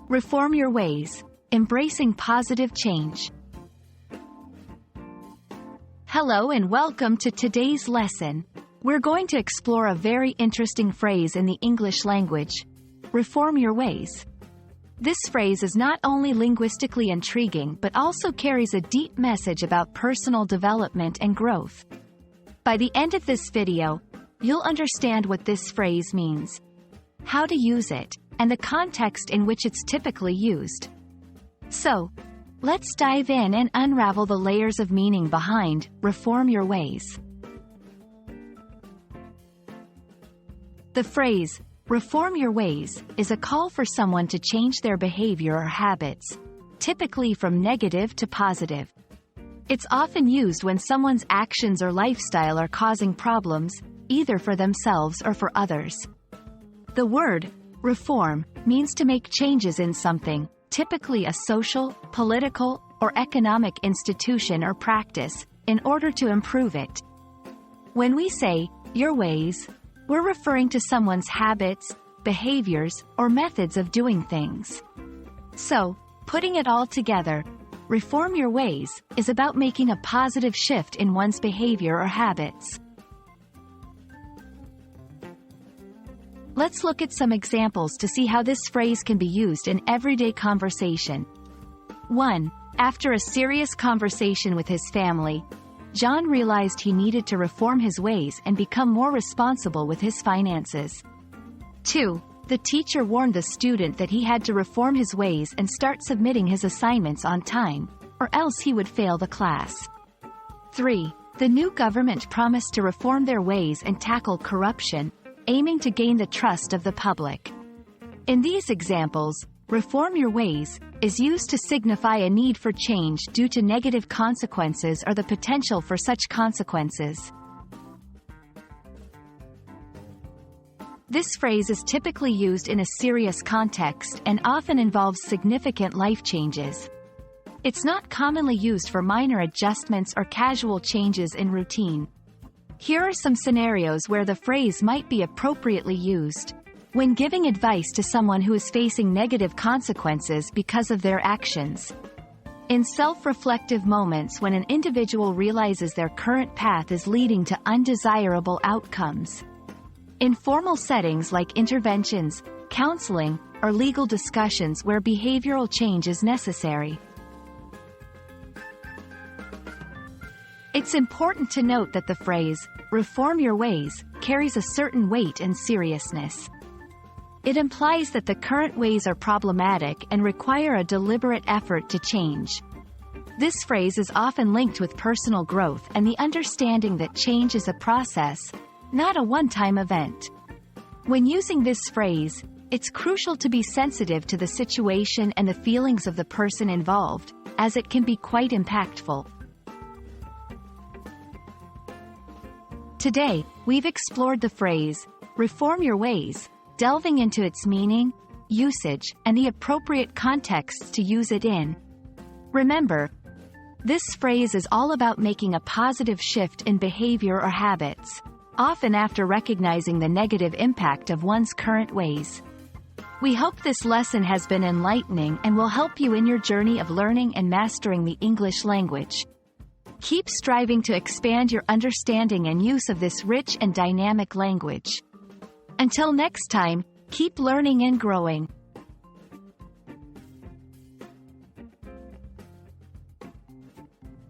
Reform your ways, embracing positive change. Hello and welcome to today's lesson. We're going to explore a very interesting phrase in the English language: reform your ways. This phrase is not only linguistically intriguing but also carries a deep message about personal development and growth. By the end of this video, you'll understand what this phrase means, how to use it, and the context in which it's typically used. So, let's dive in and unravel the layers of meaning behind reform your ways. The phrase, reform your ways, is a call for someone to change their behavior or habits, typically from negative to positive. It's often used when someone's actions or lifestyle are causing problems, either for themselves or for others. The word, reform, means to make changes in something, typically a social, political, or economic institution or practice, in order to improve it. When we say, your ways, we're referring to someone's habits, behaviors, or methods of doing things. So, putting it all together, reform your ways is about making a positive shift in one's behavior or habits. Let's look at some examples to see how this phrase can be used in everyday conversation. 1. After a serious conversation with his family, John realized he needed to reform his ways and become more responsible with his finances. 2. The teacher warned the student that he had to reform his ways and start submitting his assignments on time, or else he would fail the class. 3. The new government promised to reform their ways and tackle corruption, aiming to gain the trust of the public. In these examples, reform your ways is used to signify a need for change due to negative consequences or the potential for such consequences. This phrase is typically used in a serious context and often involves significant life changes. It's not commonly used for minor adjustments or casual changes in routine. Here are some scenarios where the phrase might be appropriately used. When giving advice to someone who is facing negative consequences because of their actions. In self-reflective moments when an individual realizes their current path is leading to undesirable outcomes. In formal settings like interventions, counseling, or legal discussions where behavioral change is necessary. It's important to note that the phrase, reform your ways, carries a certain weight and seriousness. It implies that the current ways are problematic and require a deliberate effort to change. This phrase is often linked with personal growth and the understanding that change is a process, not a one-time event. When using this phrase, it's crucial to be sensitive to the situation and the feelings of the person involved, as it can be quite impactful. Today, we've explored the phrase, reform your ways, delving into its meaning, usage, and the appropriate contexts to use it in. Remember, this phrase is all about making a positive shift in behavior or habits, often after recognizing the negative impact of one's current ways. We hope this lesson has been enlightening and will help you in your journey of learning and mastering the English language. Keep striving to expand your understanding and use of this rich and dynamic language. Until next time, keep learning and growing.